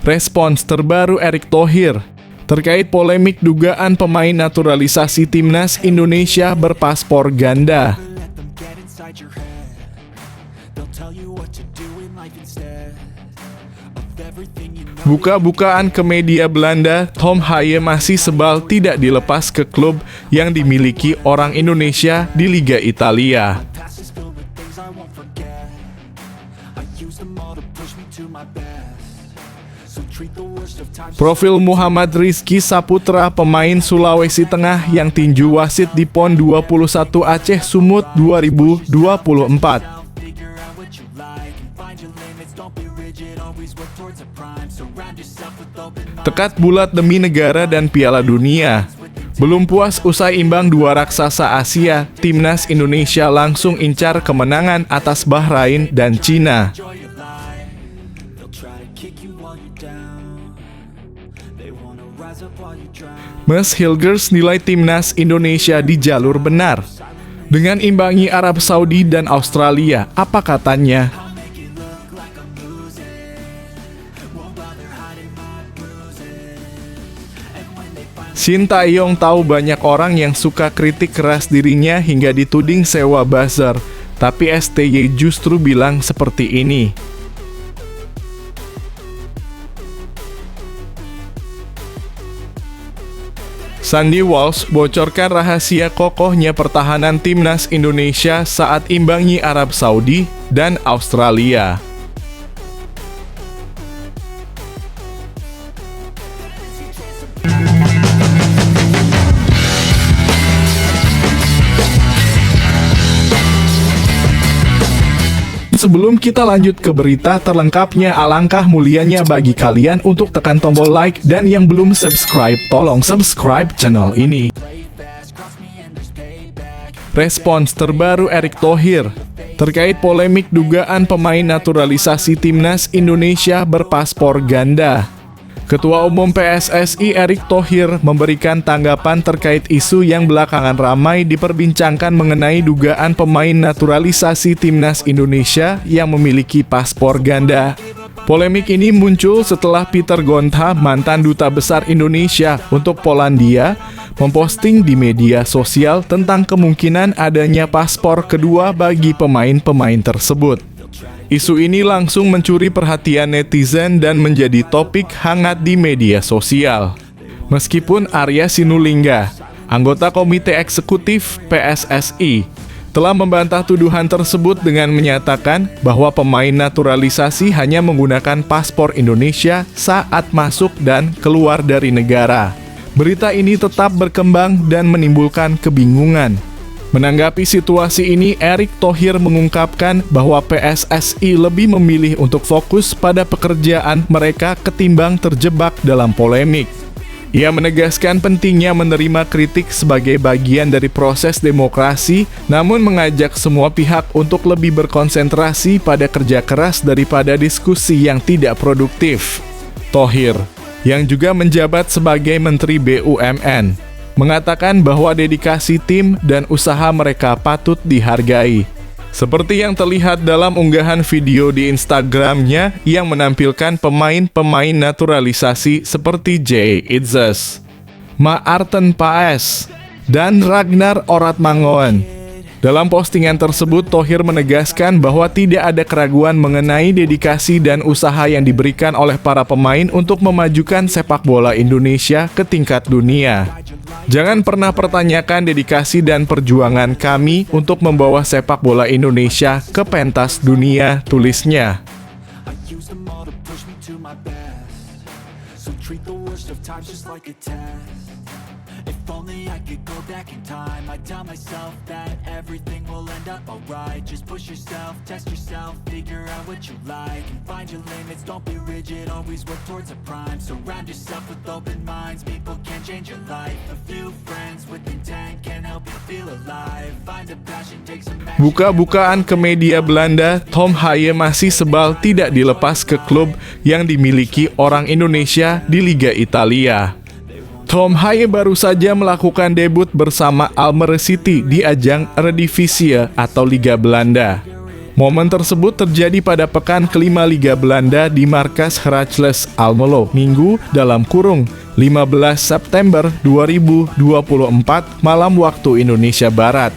Respons terbaru Erick Thohir terkait polemik dugaan pemain naturalisasi timnas Indonesia berpaspor ganda. Buka-bukaan ke media Belanda, Tom Haye masih sebal tidak dilepas ke klub yang dimiliki orang Indonesia di Liga Italia. Profil Muhammad Rizky Saputra, pemain Sulawesi Tengah yang tinju wasit di PON 21 Aceh Sumut 2024. Tekad bulat demi negara dan Piala Dunia. Belum puas usai imbang dua raksasa Asia, timnas Indonesia langsung incar kemenangan atas Bahrain dan Cina. Mas Hilgers nilai timnas Indonesia di jalur benar. Dengan imbangi Arab Saudi dan Australia, apa katanya? Shin Tae-yong tahu banyak orang yang suka kritik keras dirinya hingga dituding sewa buzzer, tapi STY justru bilang seperti ini. Sandy Walsh bocorkan rahasia kokohnya pertahanan timnas Indonesia saat imbangi Arab Saudi dan Australia. Sebelum kita lanjut ke berita terlengkapnya, alangkah mulianya bagi kalian untuk tekan tombol like, dan yang belum subscribe, tolong subscribe channel ini. Respons terbaru Erick Thohir terkait polemik dugaan pemain naturalisasi timnas Indonesia berpaspor ganda. Ketua Umum PSSI Erick Thohir memberikan tanggapan terkait isu yang belakangan ramai diperbincangkan mengenai dugaan pemain naturalisasi timnas Indonesia yang memiliki paspor ganda. Polemik ini muncul setelah Peter Gonta, mantan duta besar Indonesia untuk Polandia, memposting di media sosial tentang kemungkinan adanya paspor kedua bagi pemain-pemain tersebut. Isu ini langsung mencuri perhatian netizen dan menjadi topik hangat di media sosial. Meskipun Arya Sinulinga, anggota Komite Eksekutif PSSI, telah membantah tuduhan tersebut dengan menyatakan bahwa pemain naturalisasi hanya menggunakan paspor Indonesia saat masuk dan keluar dari negara. Berita ini tetap berkembang dan menimbulkan kebingungan. Menanggapi situasi ini, Erick Thohir mengungkapkan bahwa PSSI lebih memilih untuk fokus pada pekerjaan mereka ketimbang terjebak dalam polemik. Ia menegaskan pentingnya menerima kritik sebagai bagian dari proses demokrasi, namun mengajak semua pihak untuk lebih berkonsentrasi pada kerja keras daripada diskusi yang tidak produktif. Thohir, yang juga menjabat sebagai Menteri BUMN, mengatakan bahwa dedikasi tim dan usaha mereka patut dihargai. Seperti yang terlihat dalam unggahan video di Instagramnya yang menampilkan pemain-pemain naturalisasi seperti Jay Itzes, Maarten Paes, dan Ragnar Oratmangoen. Dalam postingan tersebut, Thohir menegaskan bahwa tidak ada keraguan mengenai dedikasi dan usaha yang diberikan oleh para pemain untuk memajukan sepak bola Indonesia ke tingkat dunia. Jangan pernah pertanyakan dedikasi dan perjuangan kami untuk membawa sepak bola Indonesia ke pentas dunia, tulisnya. If only I could go back in time, I'd tell myself that everything will end up alright. Just push yourself, test yourself, figure out what you like, and find your limits, don't be rigid, always work towards a prime. Surround yourself with open minds, people can change your life. A few friends with intent can help you feel alive. Find a passion, take some action. Buka-bukaan ke media Belanda, Tom Haye masih sebal tidak dilepas ke klub yang dimiliki orang Indonesia di Liga Italia. Tom Haye baru saja melakukan debut bersama Almere City di ajang Eredivisie atau Liga Belanda. Momen tersebut terjadi pada pekan kelima Liga Belanda di markas Heracles Almelo, Minggu dalam kurung 15 September 2024 malam waktu Indonesia Barat.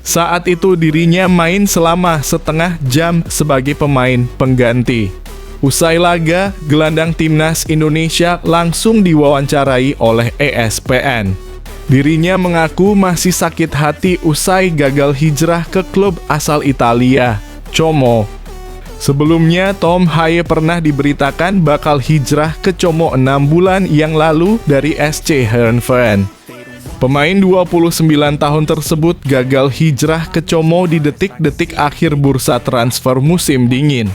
Saat itu dirinya main selama setengah jam sebagai pemain pengganti. Usai laga, gelandang timnas Indonesia langsung diwawancarai oleh ESPN. Dirinya mengaku masih sakit hati usai gagal hijrah ke klub asal Italia, Como. Sebelumnya, Tom Haye pernah diberitakan bakal hijrah ke Como 6 bulan yang lalu dari SC Heerenveen. Pemain 29 tahun tersebut gagal hijrah ke Como di detik-detik akhir bursa transfer musim dingin.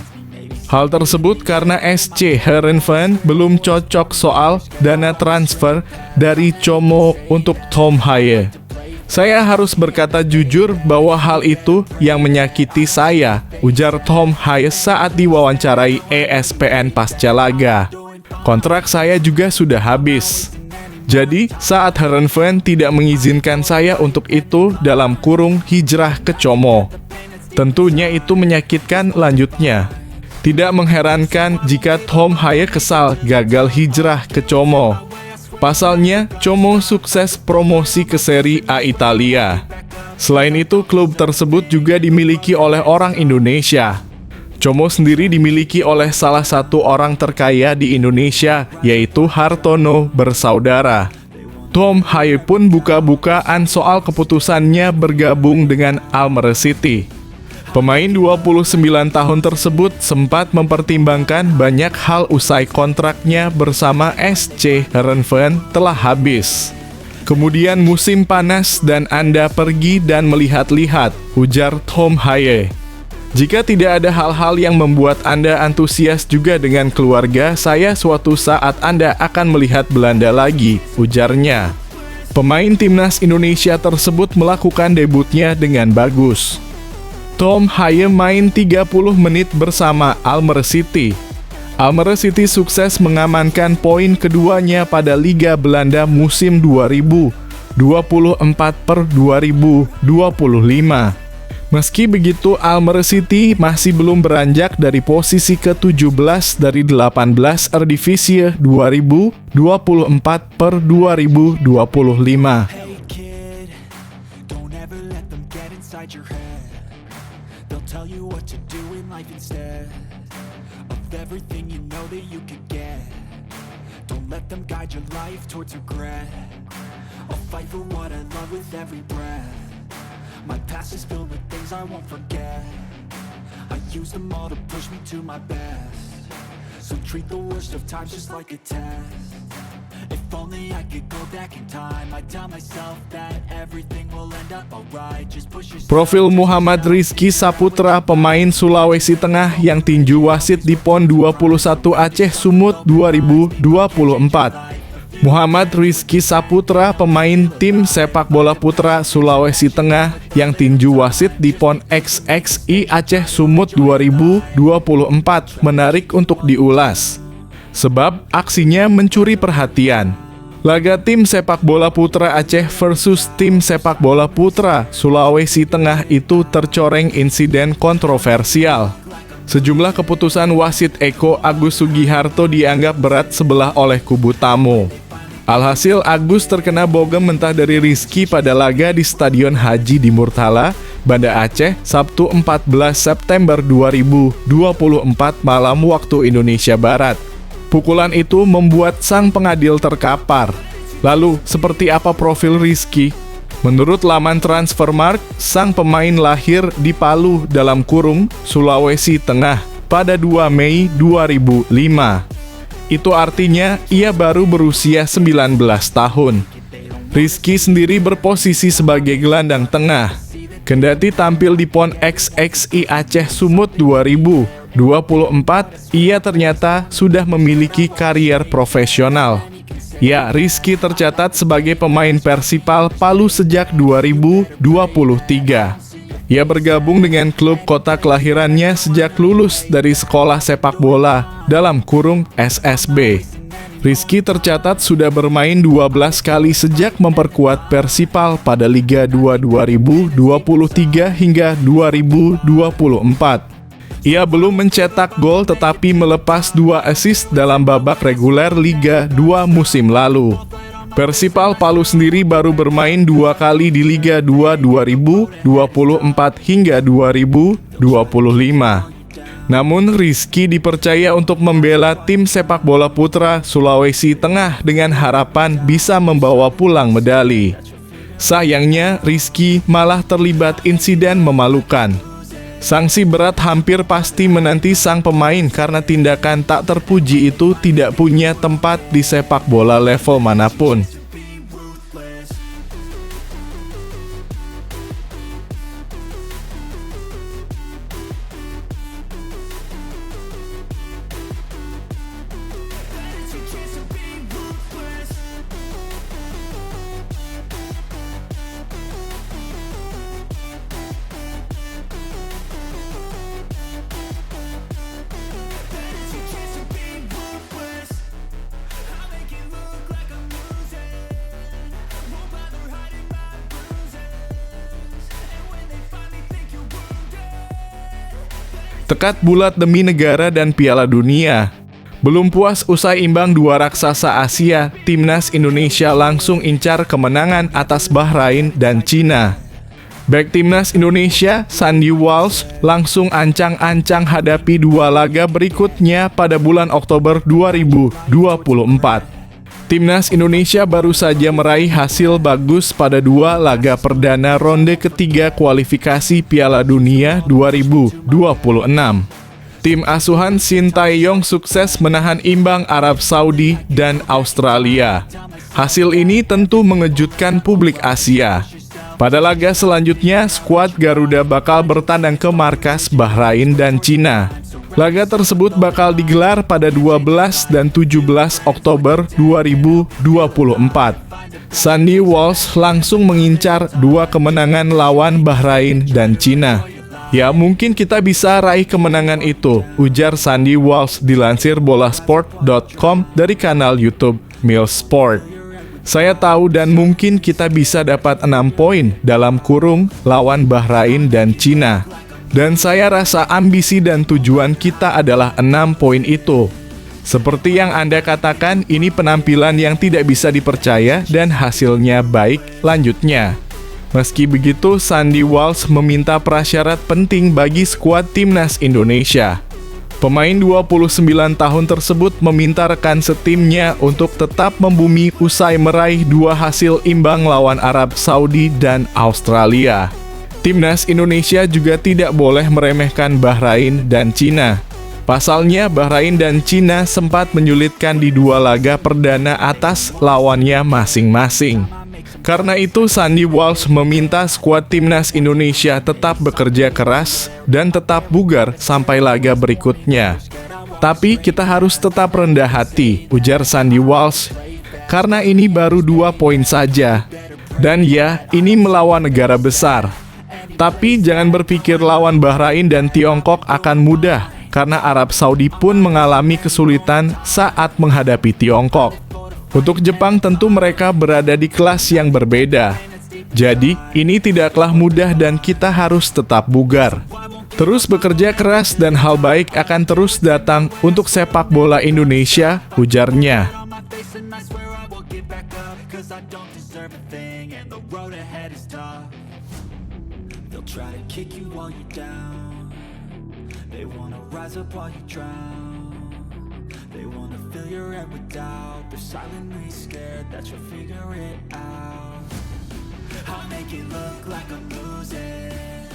Hal tersebut karena SC Heerenveen belum cocok soal dana transfer dari Como untuk Tom Haye. Saya harus berkata jujur bahwa hal itu yang menyakiti saya, ujar Tom Haye saat diwawancarai ESPN pasca laga. Kontrak saya juga sudah habis. Jadi, saat Heerenveen tidak mengizinkan saya untuk itu dalam kurung hijrah ke Como. Tentunya itu menyakitkan, lanjutnya. Tidak mengherankan jika Tom Haye kesal gagal hijrah ke Como. Pasalnya, Como sukses promosi ke Serie A Italia. Selain itu, klub tersebut juga dimiliki oleh orang Indonesia. Como sendiri dimiliki oleh salah satu orang terkaya di Indonesia, yaitu Hartono bersaudara. Tom Haye pun buka-bukaan soal keputusannya bergabung dengan Almere City. Pemain 29 tahun tersebut sempat mempertimbangkan banyak hal usai kontraknya bersama SC Heerenveen telah habis. Kemudian musim panas dan Anda pergi dan melihat-lihat, ujar Tom Haye. Jika tidak ada hal-hal yang membuat Anda antusias juga dengan keluarga, saya suatu saat Anda akan melihat Belanda lagi, ujarnya. Pemain timnas Indonesia tersebut melakukan debutnya dengan bagus. Tom Haye main 30 menit bersama Almere City. Almere City sukses mengamankan poin keduanya pada Liga Belanda musim 2024/2025. Meski begitu, Almere City masih belum beranjak dari posisi ke-17 dari 18 Eredivisie 2024/2025. Hey kid, don't ever let them get inside your head. They'll tell you what to do in life instead of everything you know that you could get. Don't let them guide your life towards regret. I'll fight for what I love with every breath. My past is filled with things I won't forget. I use them all to push me to my best. So treat the worst of times just like a test. If only I could go back in time, I'd tell myself that everything will end up alright. Just push yourself. Profil Muhammad Rizky Saputra, pemain Sulawesi Tengah yang tinju wasit di PON 21 Aceh Sumut 2024. Muhammad Rizky Saputra, pemain tim sepak bola putra Sulawesi Tengah yang tinju wasit di PON XXI Aceh Sumut 2024, menarik untuk diulas. Sebab aksinya mencuri perhatian. Laga tim sepak bola putra Aceh versus tim sepak bola putra Sulawesi Tengah itu tercoreng insiden kontroversial. Sejumlah keputusan wasit Eko Agus Sugiharto dianggap berat sebelah oleh kubu tamu. Alhasil, Agus terkena bogem mentah dari Rizky pada laga di Stadion Haji di Murtala, Banda Aceh, Sabtu 14 September 2024 malam waktu Indonesia Barat. Pukulan itu membuat sang pengadil terkapar. Lalu, seperti apa profil Rizky? Menurut laman Transfermarkt, sang pemain lahir di Palu dalam kurung, Sulawesi Tengah pada 2 Mei 2005. Itu artinya ia baru berusia 19 tahun. Rizky sendiri berposisi sebagai gelandang tengah. Kendati tampil di PON XXI Aceh Sumut 2024, ia ternyata sudah memiliki karier profesional. Ya, Rizky tercatat sebagai pemain Persipal Palu sejak 2023. Ia bergabung dengan klub kota kelahirannya sejak lulus dari sekolah sepak bola dalam kurung SSB. Rizky tercatat sudah bermain 12 kali sejak memperkuat Persipal pada Liga 2 2023 hingga 2024. Ia belum mencetak gol tetapi melepas 2 assist dalam babak reguler Liga 2 musim lalu. Persipal Palu sendiri baru bermain 2 kali di Liga 2 2024 hingga 2025. Namun Rizky dipercaya untuk membela tim sepak bola putra Sulawesi Tengah dengan harapan bisa membawa pulang medali. Sayangnya Rizky malah terlibat insiden memalukan. Sanksi berat hampir pasti menanti sang pemain karena tindakan tak terpuji itu tidak punya tempat di sepak bola level manapun. Tekad bulat demi negara dan Piala Dunia. Belum puas usai imbang 2 raksasa Asia, Timnas Indonesia langsung incar kemenangan atas Bahrain dan Cina. Bek Timnas Indonesia, Sandy Walsh, langsung ancang-ancang hadapi 2 laga berikutnya pada bulan Oktober 2024. Timnas Indonesia baru saja meraih hasil bagus pada 2 laga perdana ronde ketiga kualifikasi Piala Dunia 2026. Tim asuhan Sintayong sukses menahan imbang Arab Saudi dan Australia. Hasil ini tentu mengejutkan publik Asia. Pada laga selanjutnya, skuad Garuda bakal bertandang ke markas Bahrain dan Cina. Laga tersebut bakal digelar pada 12 dan 17 Oktober 2024. Sandy Walsh langsung mengincar 2 kemenangan lawan Bahrain dan Cina. Ya, mungkin kita bisa raih kemenangan itu, ujar Sandy Walsh dilansir bolasport.com dari kanal YouTube Milsport. Saya tahu dan mungkin kita bisa dapat 6 poin dalam kurung lawan Bahrain dan Cina. Dan saya rasa ambisi dan tujuan kita adalah 6 poin itu. Seperti yang Anda katakan, ini penampilan yang tidak bisa dipercaya dan hasilnya baik, lanjutnya. Meski begitu, Sandy Walsh meminta prasyarat penting bagi skuad Timnas Indonesia. Pemain 29 tahun tersebut meminta rekan setimnya untuk tetap membumi usai meraih 2 hasil imbang lawan Arab Saudi dan Australia. Timnas Indonesia juga tidak boleh meremehkan Bahrain dan Cina. Pasalnya, Bahrain dan Cina sempat menyulitkan di 2 laga perdana atas lawannya masing-masing. Karena itu, Sandy Walsh meminta skuad Timnas Indonesia tetap bekerja keras dan tetap bugar sampai laga berikutnya. Tapi kita harus tetap rendah hati, ujar Sandy Walsh, karena ini baru 2 poin saja. Dan ya, ini melawan negara besar. Tapi jangan berpikir lawan Bahrain dan Tiongkok akan mudah, karena Arab Saudi pun mengalami kesulitan saat menghadapi Tiongkok. Untuk Jepang tentu mereka berada di kelas yang berbeda. Jadi, ini tidaklah mudah dan kita harus tetap bugar. Terus bekerja keras dan hal baik akan terus datang untuk sepak bola Indonesia, ujarnya. Try to kick you while you're down. They wanna rise up while you drown. They wanna fill your head with doubt. They're silently scared that you'll figure it out. I'll make it look like I'm losing.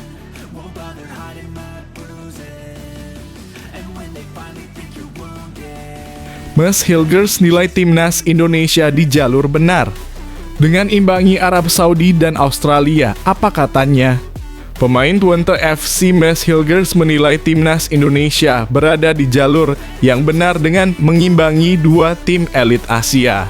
Won't bother hiding my bruises. And when they finally think you're wounded. Mas Hilgers nilai Timnas Indonesia di jalur benar. Dengan imbangi Arab Saudi dan Australia, apa katanya? Pemain Twente FC Mas Hilgers menilai Timnas Indonesia berada di jalur yang benar dengan mengimbangi 2 tim elit Asia.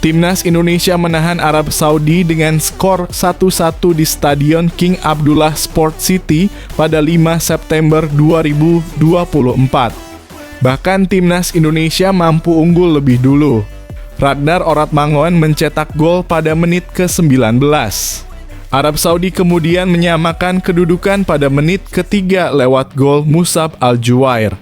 Timnas Indonesia menahan Arab Saudi dengan skor 1-1 di Stadion King Abdullah Sport City pada 5 September 2024. Bahkan timnas Indonesia mampu unggul lebih dulu. Radnar Oratmangoen mencetak gol pada menit ke-19. Arab Saudi kemudian menyamakan kedudukan pada menit ketiga lewat gol Musab Al-Juwair.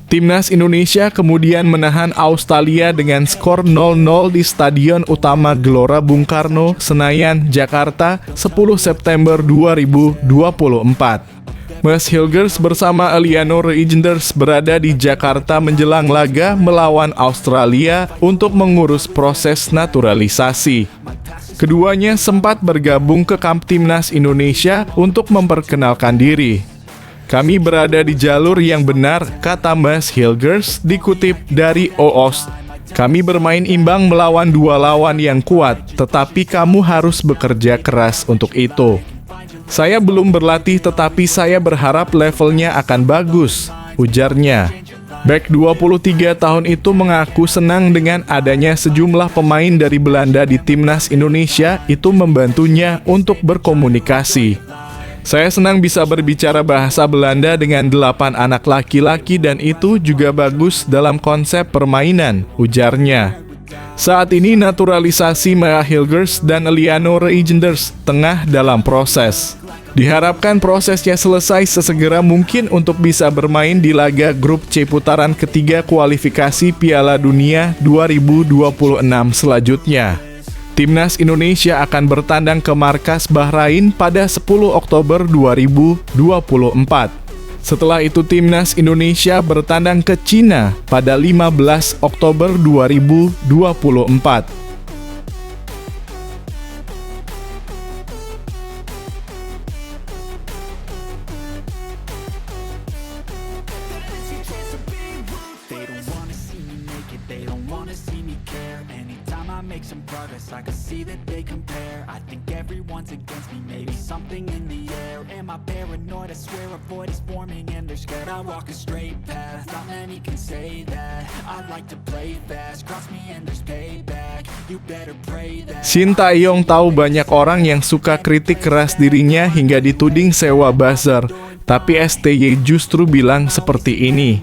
Timnas Indonesia kemudian menahan Australia dengan skor 0-0 di Stadion Utama Gelora Bung Karno, Senayan, Jakarta, 10 September 2024. Mas Hilgers bersama Eliano Reijnders berada di Jakarta menjelang laga melawan Australia untuk mengurus proses naturalisasi. Keduanya sempat bergabung ke kamp timnas Indonesia untuk memperkenalkan diri. Kami berada di jalur yang benar, kata Mas Hilgers dikutip dari OOS. Kami bermain imbang melawan dua lawan yang kuat, tetapi kamu harus bekerja keras untuk itu. Saya belum berlatih tetapi saya berharap levelnya akan bagus, ujarnya. Bek 23 tahun itu mengaku senang dengan adanya sejumlah pemain dari Belanda di timnas Indonesia itu membantunya untuk berkomunikasi. Saya senang bisa berbicara bahasa Belanda dengan 8 anak laki-laki dan itu juga bagus dalam konsep permainan, ujarnya. Saat ini naturalisasi Maya Hilgers dan Eliano Reijnders tengah dalam proses. Diharapkan prosesnya selesai sesegera mungkin untuk bisa bermain di laga grup C putaran ketiga kualifikasi Piala Dunia 2026 selanjutnya. Timnas Indonesia akan bertandang ke markas Bahrain pada 10 Oktober 2024. Setelah itu Timnas Indonesia bertandang ke Cina pada 15 Oktober 2024. Make some progress, I can see that they compare. I think everyone's against me, maybe something in the air. Am I paranoid? I swear a void is forming and they're scared. I walk a straight path, not many can say that. I like to play fast, cross me and there's payback. You better pray that. Shin Tae-yong tahu banyak orang yang suka kritik keras dirinya hingga dituding sewa buzzer, tapi STY justru bilang seperti ini.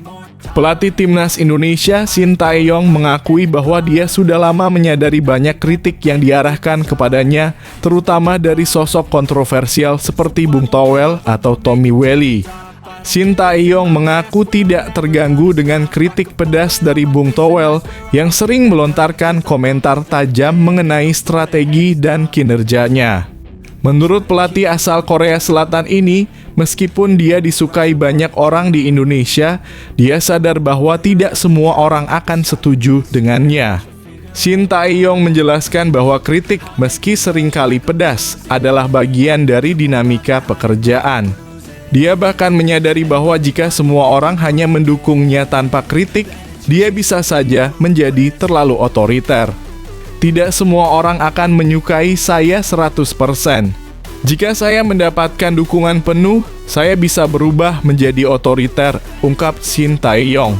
Pelatih timnas Indonesia Shin Tae-yong mengakui bahwa dia sudah lama menyadari banyak kritik yang diarahkan kepadanya, terutama dari sosok kontroversial seperti Bung Towel atau Tommy Welly. Shin Tae-yong mengaku tidak terganggu dengan kritik pedas dari Bung Towel yang sering melontarkan komentar tajam mengenai strategi dan kinerjanya. Menurut pelatih asal Korea Selatan ini, meskipun dia disukai banyak orang di Indonesia, dia sadar bahwa tidak semua orang akan setuju dengannya. Shin Tae-yong menjelaskan bahwa kritik, meski seringkali pedas, adalah bagian dari dinamika pekerjaan. Dia bahkan menyadari bahwa jika semua orang hanya mendukungnya tanpa kritik, dia bisa saja menjadi terlalu otoriter. Tidak semua orang akan menyukai saya 100%. Jika saya mendapatkan dukungan penuh, saya bisa berubah menjadi otoriter, ungkap Shin Tae-yong.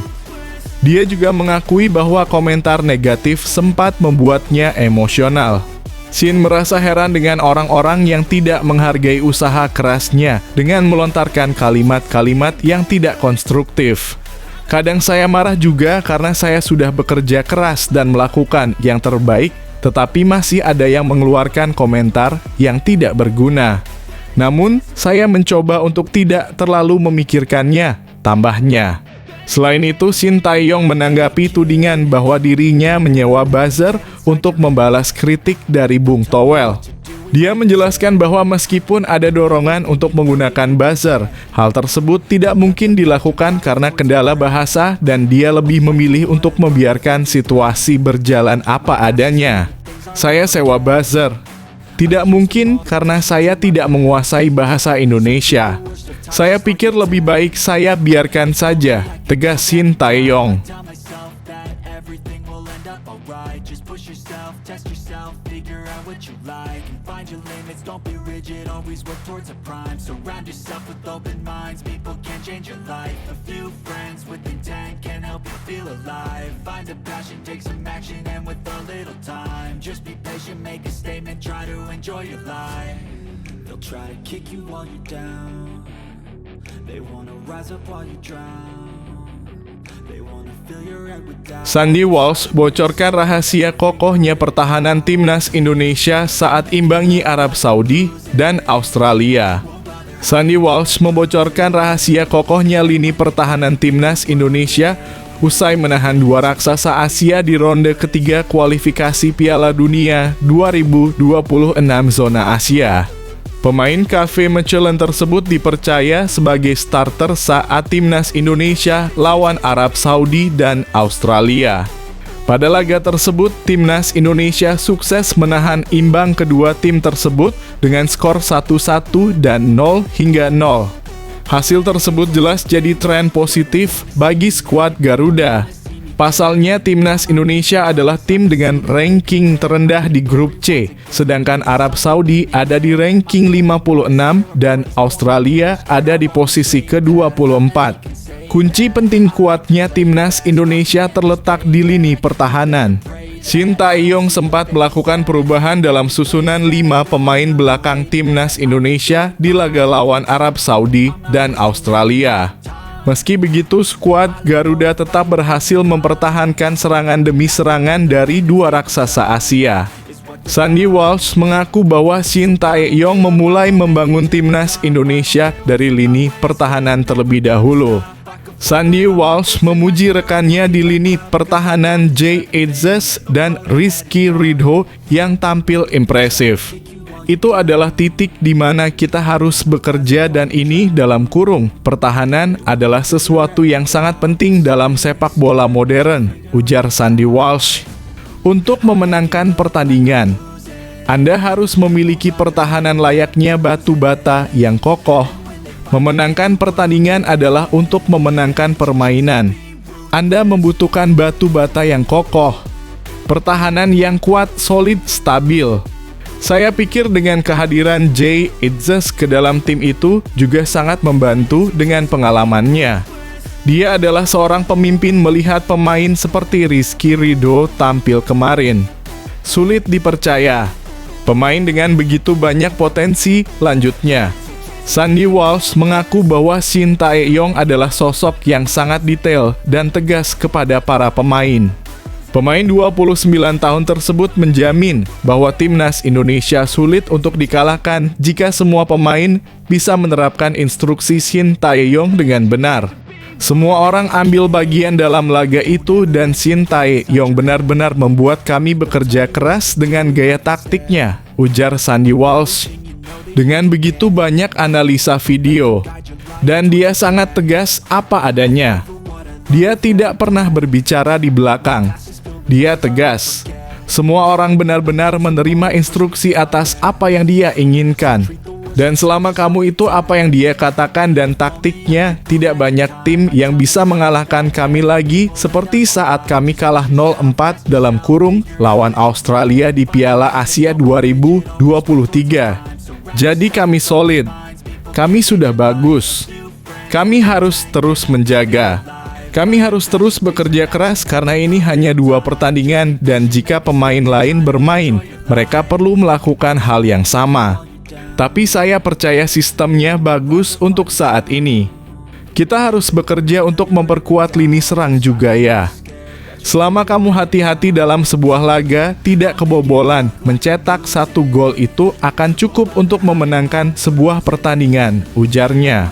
Dia juga mengakui bahwa komentar negatif sempat membuatnya emosional. Shin merasa heran dengan orang-orang yang tidak menghargai usaha kerasnya dengan melontarkan kalimat-kalimat yang tidak konstruktif. Kadang saya marah juga karena saya sudah bekerja keras dan melakukan yang terbaik, tetapi masih ada yang mengeluarkan komentar yang tidak berguna. Namun, saya mencoba untuk tidak terlalu memikirkannya, tambahnya. Selain itu, Shin Tae-yong menanggapi tudingan bahwa dirinya menyewa buzzer untuk membalas kritik dari Bung Towel. Dia menjelaskan bahwa meskipun ada dorongan untuk menggunakan buzzer, hal tersebut tidak mungkin dilakukan karena kendala bahasa dan dia lebih memilih untuk membiarkan situasi berjalan apa adanya. Saya sewa buzzer. Tidak mungkin karena saya tidak menguasai bahasa Indonesia. Saya pikir lebih baik saya biarkan saja, tegas Shin Tae-yong. Make a statement, try to enjoy your life. They'll try to kick you while you're down. They wanna rise up while you drown. They wanna Sandy Walsh bocorkan rahasia kokohnya pertahanan timnas Indonesia saat imbangi Arab Saudi dan Australia. Sandy Walsh membocorkan rahasia kokohnya lini pertahanan timnas Indonesia usai menahan dua raksasa Asia di ronde ketiga kualifikasi Piala Dunia 2026 zona Asia. Pemain Cafe Mechelen tersebut dipercaya sebagai starter saat timnas Indonesia lawan Arab Saudi dan Australia. Pada laga tersebut, timnas Indonesia sukses menahan imbang kedua tim tersebut dengan skor 1-1 dan 0-0. Hasil tersebut jelas jadi tren positif bagi skuad Garuda. Pasalnya, timnas Indonesia adalah tim dengan ranking terendah di grup C, sedangkan Arab Saudi ada di ranking 56 dan Australia ada di posisi ke-24. Kunci penting kuatnya timnas Indonesia terletak di lini pertahanan. Shin Tae-yong sempat melakukan perubahan dalam susunan 5 pemain belakang timnas Indonesia di laga lawan Arab Saudi dan Australia. Meski begitu, skuad Garuda tetap berhasil mempertahankan serangan demi serangan dari dua raksasa Asia. Sandy Walsh mengaku bahwa Shin Tae-yong memulai membangun timnas Indonesia dari lini pertahanan terlebih dahulu. Sandy Walsh memuji rekannya di lini pertahanan Jay Etzes dan Rizky Ridho yang tampil impresif. Itu adalah titik di mana kita harus bekerja dan ini dalam kurung. Pertahanan adalah sesuatu yang sangat penting dalam sepak bola modern, ujar Sandy Walsh. Untuk memenangkan pertandingan, Anda harus memiliki pertahanan layaknya batu bata yang kokoh. Memenangkan pertandingan adalah untuk memenangkan permainan. Anda membutuhkan batu bata yang kokoh, pertahanan yang kuat, solid, stabil. Saya pikir dengan kehadiran Jay Etzes ke dalam tim itu juga sangat membantu dengan pengalamannya. Dia adalah seorang pemimpin melihat pemain seperti Rizky Ridho tampil kemarin. Sulit dipercaya. Pemain dengan begitu banyak potensi, lanjutnya. Sandy Walsh mengaku bahwa Shin Tae-yong adalah sosok yang sangat detail dan tegas kepada para pemain. Pemain 29 tahun tersebut menjamin bahwa timnas Indonesia sulit untuk dikalahkan jika semua pemain bisa menerapkan instruksi Shin Tae-yong dengan benar. Semua orang ambil bagian dalam laga itu dan Shin Tae-yong benar-benar membuat kami bekerja keras dengan gaya taktiknya, ujar Sandy Walsh. Dengan begitu banyak analisa video, dan dia sangat tegas apa adanya. Dia tidak pernah berbicara di belakang. Dia tegas. Semua orang benar-benar menerima instruksi atas apa yang dia inginkan. Dan selama kamu itu apa yang dia katakan dan taktiknya, tidak banyak tim yang bisa mengalahkan kami lagi seperti saat kami kalah 0-4 dalam kurung lawan Australia di Piala Asia 2023. Jadi kami solid. Kami sudah bagus. Kami harus terus menjaga. Kami harus terus bekerja keras karena ini hanya 2 pertandingan dan jika pemain lain bermain, mereka perlu melakukan hal yang sama. Tapi saya percaya sistemnya bagus untuk saat ini. Kita harus bekerja untuk memperkuat lini serang juga ya. Selama kamu hati-hati dalam sebuah laga, tidak kebobolan, mencetak 1 gol itu akan cukup untuk memenangkan sebuah pertandingan, ujarnya.